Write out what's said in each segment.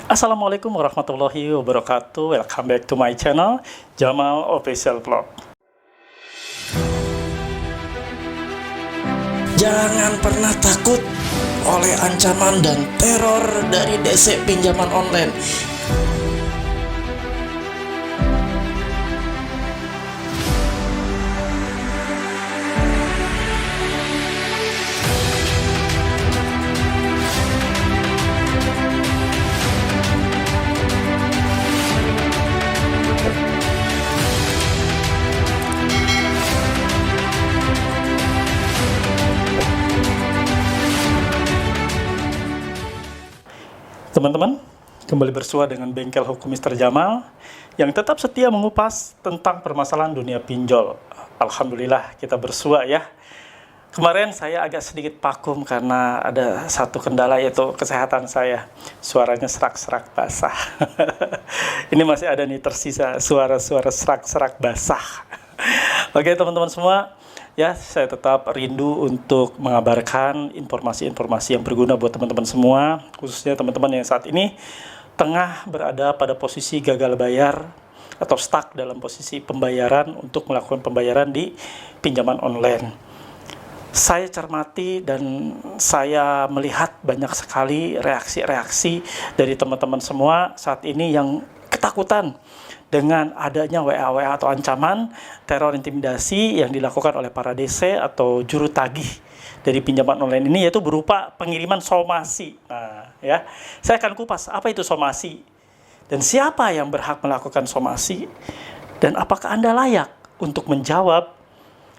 Assalamualaikum warahmatullahi wabarakatuh. Welcome back to my channel, Jamal Official Vlog. Jangan pernah takut oleh ancaman dan teror dari DC pinjaman online. Teman-teman, kembali bersua dengan Bengkel Hukum Mr. Jamal yang tetap setia mengupas tentang permasalahan dunia pinjol. Alhamdulillah kita bersua ya. Kemarin saya agak sedikit vakum karena ada satu kendala, yaitu kesehatan saya. Suaranya serak-serak basah. Ini masih ada nih tersisa suara-suara serak-serak basah. Oke teman-teman semua, ya, saya tetap rindu untuk mengabarkan informasi-informasi yang berguna buat teman-teman semua, khususnya teman-teman yang saat ini tengah berada pada posisi gagal bayar atau stuck dalam posisi pembayaran untuk melakukan pembayaran di pinjaman online. Saya cermati dan saya melihat banyak sekali reaksi-reaksi dari teman-teman semua saat ini yang ketakutan dengan adanya WA atau ancaman teror intimidasi yang dilakukan oleh para DC atau juru tagih dari pinjaman online ini, yaitu berupa pengiriman somasi. Nah, ya, saya akan kupas apa itu somasi dan siapa yang berhak melakukan somasi, dan apakah Anda layak untuk menjawab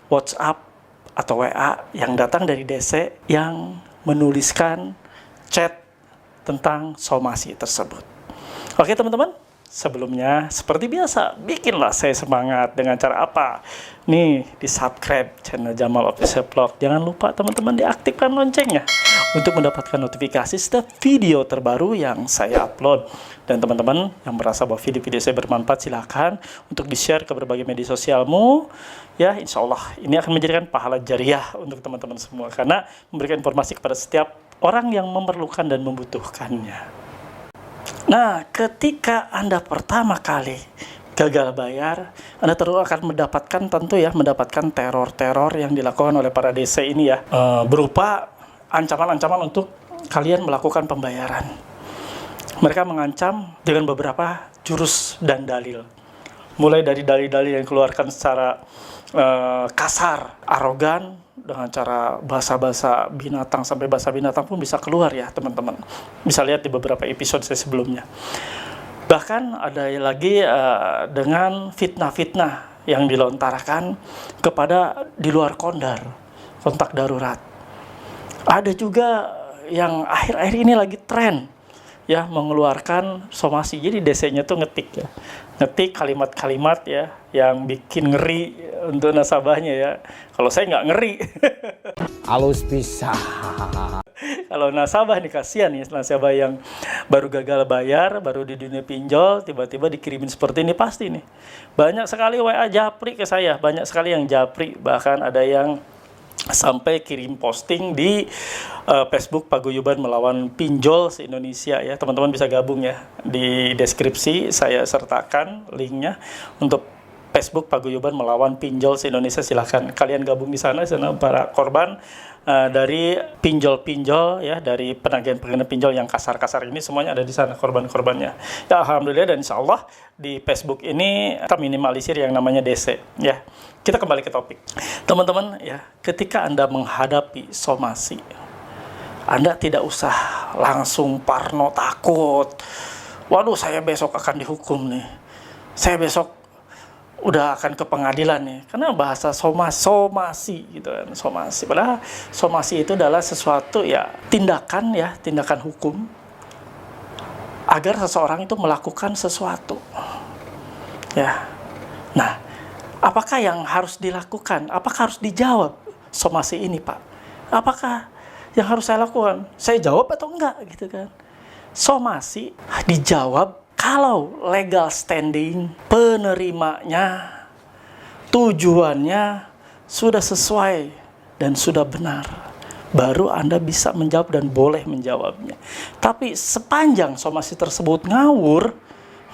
WhatsApp atau WA yang datang dari DC yang menuliskan chat tentang somasi tersebut. Oke teman-teman, sebelumnya seperti biasa, bikinlah saya semangat dengan cara apa? Nih, di subscribe channel Jamal Official Vlog. Jangan lupa teman-teman diaktifkan loncengnya untuk mendapatkan notifikasi setiap video terbaru yang saya upload. Dan teman-teman yang merasa bahwa video-video saya bermanfaat, silahkan untuk di-share ke berbagai media sosialmu. Ya, insya Allah ini akan menjadikan pahala jariah untuk teman-teman semua, karena memberikan informasi kepada setiap orang yang memerlukan dan membutuhkannya. Nah, ketika Anda pertama kali gagal bayar, Anda terus akan mendapatkan teror-teror yang dilakukan oleh para DC ini ya, berupa ancaman-ancaman untuk kalian melakukan pembayaran. Mereka mengancam dengan beberapa jurus dan dalil, mulai dari dalil-dalil yang dikeluarkan secara kasar, arogan, dengan cara bahasa-bahasa binatang, sampai bahasa binatang pun bisa keluar ya teman-teman. Bisa lihat di beberapa episode saya sebelumnya. Bahkan ada lagi dengan fitnah-fitnah yang dilontarkan kepada di luar kontak darurat. Ada juga yang akhir-akhir ini lagi tren ya, mengeluarkan somasi. Jadi DC-nya tuh ngetik kalimat-kalimat ya yang bikin ngeri untuk nasabahnya ya. Kalau saya nggak ngeri. Halus bisa. Kalau nasabah nih, kasihan nih nasabah yang baru gagal bayar, baru di dunia pinjol, tiba-tiba dikirimin seperti ini, pasti nih banyak sekali WA japri ke saya, banyak sekali yang japri, bahkan ada yang sampai kirim posting di Facebook Paguyuban Melawan Pinjol se-Indonesia ya. Teman-teman bisa gabung ya, di deskripsi saya sertakan linknya untuk Facebook Paguyuban Melawan Pinjol se-Indonesia. Silahkan kalian gabung di sana para korban dari pinjol-pinjol ya, dari penagihan pinjol yang kasar-kasar ini, semuanya ada di sana korban-korbannya ya. Alhamdulillah, dan insya Allah di Facebook ini kita minimalisir yang namanya DC ya. Kita kembali ke topik teman-teman ya. Ketika Anda menghadapi somasi, Anda tidak usah langsung parno, takut, waduh saya besok akan dihukum nih, saya besok udah akan ke pengadilan nih, karena bahasa somasi gitu kan, somasi. Padahal somasi itu adalah sesuatu ya, tindakan hukum agar seseorang itu melakukan sesuatu ya. Nah, apakah yang harus dilakukan? Apakah harus dijawab somasi ini, Pak? Apakah yang harus saya lakukan? Saya jawab atau enggak gitu kan? Somasi dijawab kalau legal standing penerimanya, tujuannya sudah sesuai dan sudah benar. baru Anda bisa menjawab dan boleh menjawabnya. Tapi sepanjang somasi tersebut ngawur,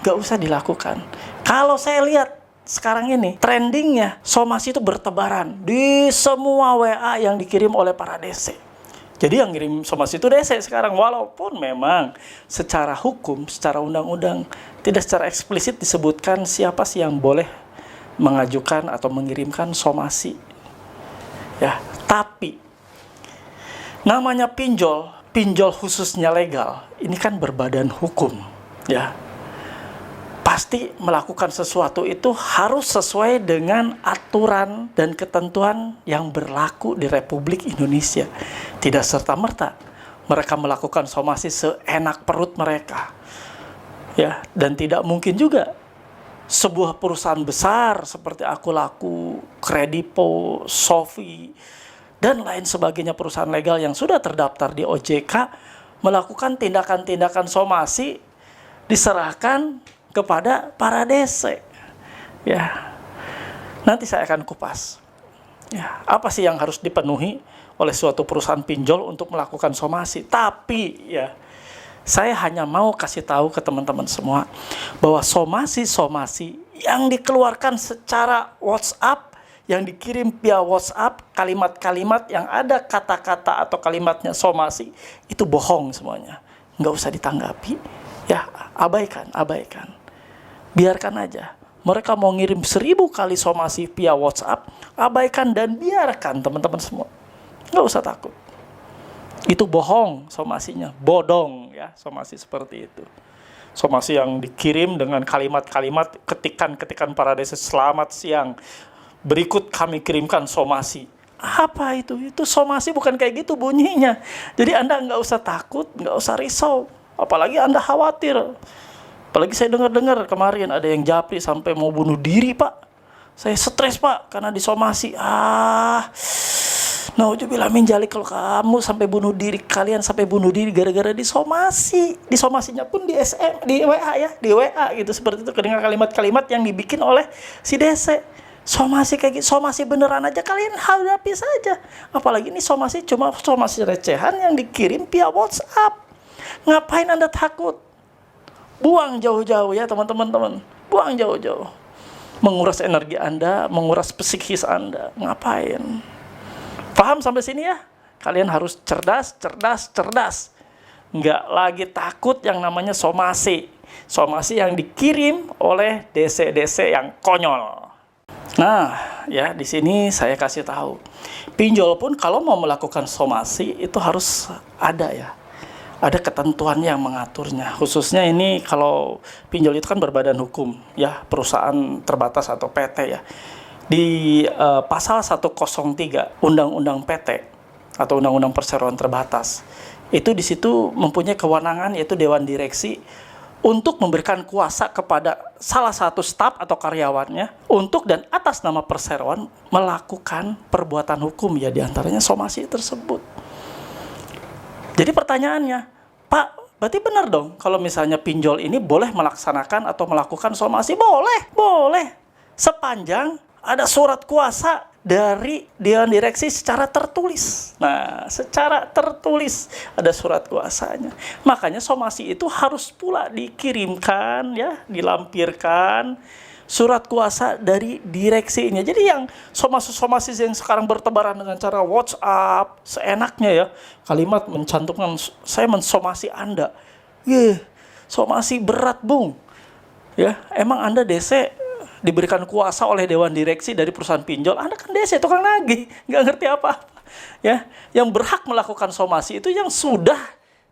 nggak usah dilakukan. Kalau saya lihat sekarang ini, trendingnya somasi itu bertebaran di semua WA yang dikirim oleh para DC. Jadi yang ngirim somasi itu DC sekarang, walaupun memang secara hukum, secara undang-undang, tidak secara eksplisit disebutkan siapa sih yang boleh mengajukan atau mengirimkan somasi. Ya, tapi namanya pinjol khususnya legal, ini kan berbadan hukum, ya. Pasti melakukan sesuatu itu harus sesuai dengan aturan dan ketentuan yang berlaku di Republik Indonesia. Tidak serta-merta mereka melakukan somasi seenak perut mereka. Ya, dan tidak mungkin juga sebuah perusahaan besar seperti Aku-Laku, Kredipo, Sofi, dan lain sebagainya perusahaan legal yang sudah terdaftar di OJK melakukan tindakan-tindakan somasi diserahkan kepada para DC. Ya, nanti saya akan kupas. Ya, apa sih yang harus dipenuhi oleh suatu perusahaan pinjol untuk melakukan somasi? Tapi ya, saya hanya mau kasih tahu ke teman-teman semua bahwa somasi yang dikeluarkan secara WhatsApp, yang dikirim via WhatsApp, kalimat-kalimat yang ada kata-kata atau kalimatnya somasi, itu bohong semuanya. Nggak usah ditanggapi. Ya, abaikan. Biarkan aja. Mereka mau ngirim 1000 kali somasi via WhatsApp, abaikan dan biarkan teman-teman semua. Nggak usah takut. Itu bohong somasinya, bodong ya, somasi seperti itu. Somasi yang dikirim dengan kalimat-kalimat ketikan-ketikan para DC, selamat siang, berikut kami kirimkan somasi. Apa itu? Itu somasi bukan kayak gitu bunyinya. Jadi Anda nggak usah takut, nggak usah risau. Apalagi Anda khawatir. Apalagi saya dengar kemarin ada yang japri sampai mau bunuh diri, Pak. Saya stres, Pak, karena disomasi. Nauzubillah min dzalik, kalau kamu sampai bunuh diri, kalian sampai bunuh diri gara-gara disomasi. Disomasinya pun di WA ya, di WA gitu, seperti itu, dengan kalimat-kalimat yang dibikin oleh si DC. Somasi kayak gitu, somasi beneran aja kalian hadapi saja. Apalagi ini somasi cuma somasi recehan yang dikirim via WhatsApp. Ngapain Anda takut? Buang jauh-jauh ya teman-teman. Buang jauh-jauh. Menguras energi Anda, menguras psikis Anda. Ngapain? Paham sampai sini ya? Kalian harus cerdas. Nggak lagi takut yang namanya somasi. Somasi yang dikirim oleh DC-DC yang konyol. Nah, ya di sini saya kasih tahu. Pinjol pun kalau mau melakukan somasi itu harus ada ya. Ada ketentuan yang mengaturnya. Khususnya ini kalau pinjol itu kan berbadan hukum ya, perusahaan terbatas atau PT ya. Di pasal 103 Undang-Undang PT atau Undang-Undang Perseroan Terbatas, itu di situ mempunyai kewenangan yaitu Dewan Direksi untuk memberikan kuasa kepada salah satu staf atau karyawannya untuk dan atas nama perseroan melakukan perbuatan hukum ya, diantaranya somasi tersebut. Jadi pertanyaannya, Pak, berarti benar dong kalau misalnya pinjol ini boleh melaksanakan atau melakukan somasi? Boleh. Sepanjang ada surat kuasa dari Dewan Direksi secara tertulis. Nah, secara tertulis ada surat kuasanya. Makanya somasi itu harus pula dikirimkan ya, dilampirkan surat kuasa dari direksinya. Jadi yang somasi yang sekarang bertebaran dengan cara WhatsApp, seenaknya ya, kalimat mencantumkan saya mensomasi Anda. Somasi berat, Bung. Ya, emang Anda DC diberikan kuasa oleh Dewan Direksi dari perusahaan pinjol, Anda kan DC, tukang nagih, nggak ngerti apa-apa. Ya, yang berhak melakukan somasi itu yang sudah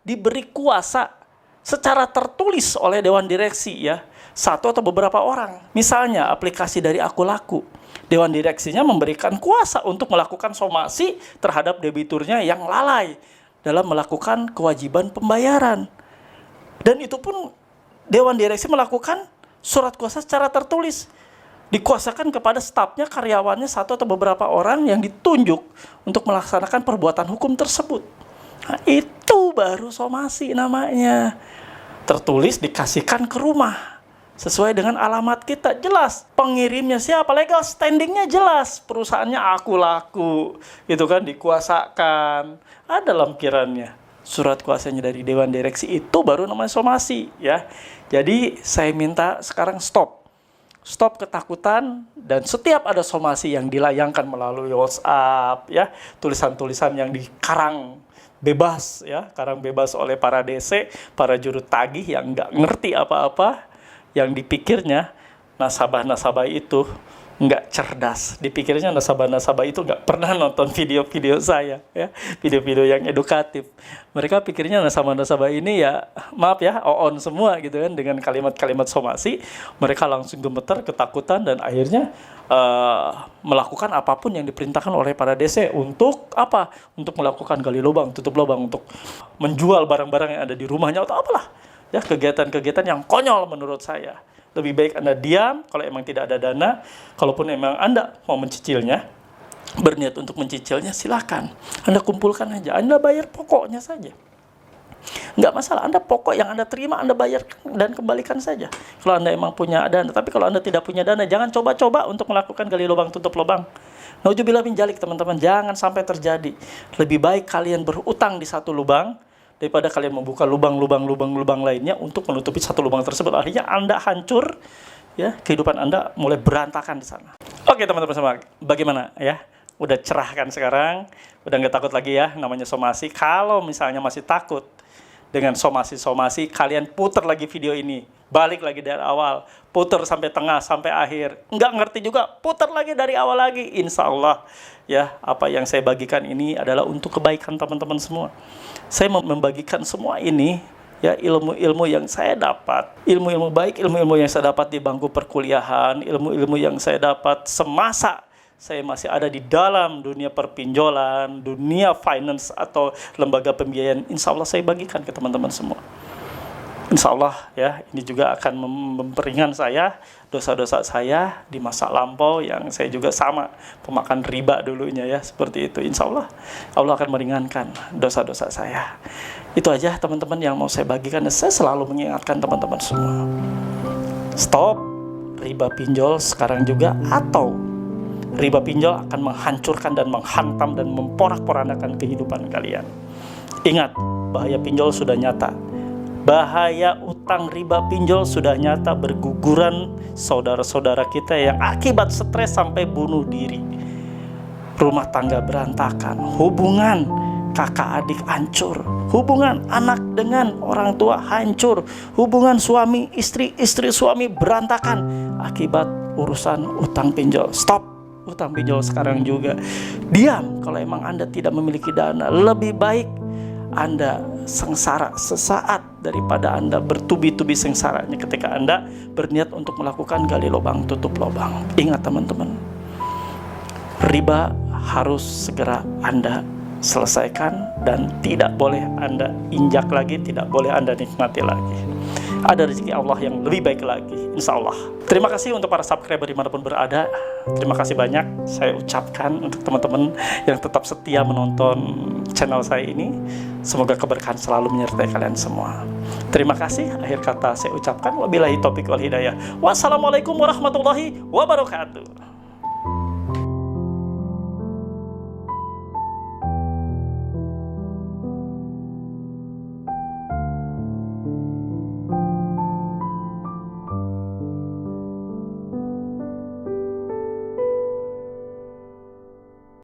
diberi kuasa secara tertulis oleh Dewan Direksi ya. Satu atau beberapa orang. Misalnya aplikasi dari Aku-Laku, Dewan Direksinya memberikan kuasa untuk melakukan somasi terhadap debiturnya yang lalai dalam melakukan kewajiban pembayaran. Dan itu pun Dewan Direksi melakukan surat kuasa secara tertulis. Dikuasakan kepada stafnya, karyawannya, satu atau beberapa orang yang ditunjuk untuk melaksanakan perbuatan hukum tersebut. Nah, itu baru somasi namanya. Tertulis dikasihkan ke rumah sesuai dengan alamat kita, jelas. Pengirimnya siapa, legal standingnya jelas. Perusahaannya aku laku, gitu kan, dikuasakan. Ada lampirannya. Surat kuasanya dari Dewan Direksi itu baru namanya somasi, ya. Jadi saya minta sekarang stop ketakutan, dan setiap ada somasi yang dilayangkan melalui WhatsApp, ya, tulisan-tulisan yang dikarang bebas, ya, karang bebas oleh para DC, para juru tagih yang nggak ngerti apa-apa, yang dipikirnya nasabah-nasabah itu nggak cerdas, dipikirnya nasabah-nasabah itu nggak pernah nonton video-video saya, ya, video-video yang edukatif. Mereka pikirnya nasabah-nasabah ini ya, maaf ya, on semua gitu kan, dengan kalimat-kalimat somasi. Mereka langsung gemeter, ketakutan, dan akhirnya melakukan apapun yang diperintahkan oleh para DC. Untuk apa? Untuk melakukan gali lubang, tutup lubang, untuk menjual barang-barang yang ada di rumahnya atau apalah, ya, kegiatan-kegiatan yang konyol menurut saya. Lebih baik Anda diam kalau emang tidak ada dana. Kalaupun emang Anda mau mencicilnya, berniat untuk mencicilnya, silakan. Anda kumpulkan aja, Anda bayar pokoknya saja. Nggak masalah, Anda pokok yang Anda terima, Anda bayar dan kembalikan saja. Kalau Anda emang punya dana. Tapi kalau Anda tidak punya dana, jangan coba-coba untuk melakukan gali lubang, tutup lubang. Nauzubillah min dzalik, teman-teman. Jangan sampai terjadi. Lebih baik kalian berutang di satu lubang, daripada kalian membuka lubang lainnya untuk menutupi satu lubang tersebut. Akhirnya Anda hancur, ya, kehidupan Anda mulai berantakan di sana. Oke teman-teman semua, bagaimana ya? Udah cerah kan sekarang? Udah nggak takut lagi ya namanya somasi? Kalau misalnya masih takut dengan somasi-somasi, kalian putar lagi video ini. Balik lagi dari awal, putar sampai tengah, sampai akhir. Nggak ngerti juga, putar lagi dari awal lagi. Insya Allah, ya, apa yang saya bagikan ini adalah untuk kebaikan teman-teman semua. Saya membagikan semua ini, ya, ilmu-ilmu yang saya dapat, ilmu-ilmu baik, ilmu-ilmu yang saya dapat di bangku perkuliahan, ilmu-ilmu yang saya dapat semasa saya masih ada di dalam dunia perpinjolan, dunia finance atau lembaga pembiayaan. Insya Allah saya bagikan ke teman-teman semua. Insya Allah, ya, ini juga akan memperingan saya dosa-dosa saya di masa lampau yang saya juga sama pemakan riba dulunya, ya, seperti itu. Insya Allah Allah akan meringankan dosa-dosa saya. Itu aja teman-teman yang mau saya bagikan. Saya selalu mengingatkan teman-teman semua, stop riba pinjol sekarang juga, atau riba pinjol akan menghancurkan dan menghantam dan memporak-porandakan kehidupan kalian. Ingat, bahaya pinjol sudah nyata. Bahaya utang riba pinjol sudah nyata, berguguran saudara-saudara kita yang akibat stres sampai bunuh diri. Rumah tangga berantakan, hubungan kakak adik hancur, hubungan anak dengan orang tua hancur, hubungan suami istri, istri suami berantakan akibat urusan utang pinjol. Stop utang pinjol sekarang juga. Diam kalau emang Anda tidak memiliki dana. Lebih baik Anda sengsara sesaat daripada Anda bertubi-tubi sengsaranya ketika Anda berniat untuk melakukan gali lubang, tutup lubang. Ingat teman-teman, riba harus segera Anda selesaikan dan tidak boleh Anda injak lagi, tidak boleh Anda nikmati lagi. Ada rezeki Allah yang lebih baik lagi, insya Allah. Terima kasih untuk para subscriber dimanapun berada. Terima kasih banyak saya ucapkan untuk teman-teman yang tetap setia menonton channel saya ini. Semoga keberkahan selalu menyertai kalian semua. Terima kasih. Akhir kata saya ucapkan wabillahi taufiq wal hidayah. Wassalamualaikum warahmatullahi wabarakatuh.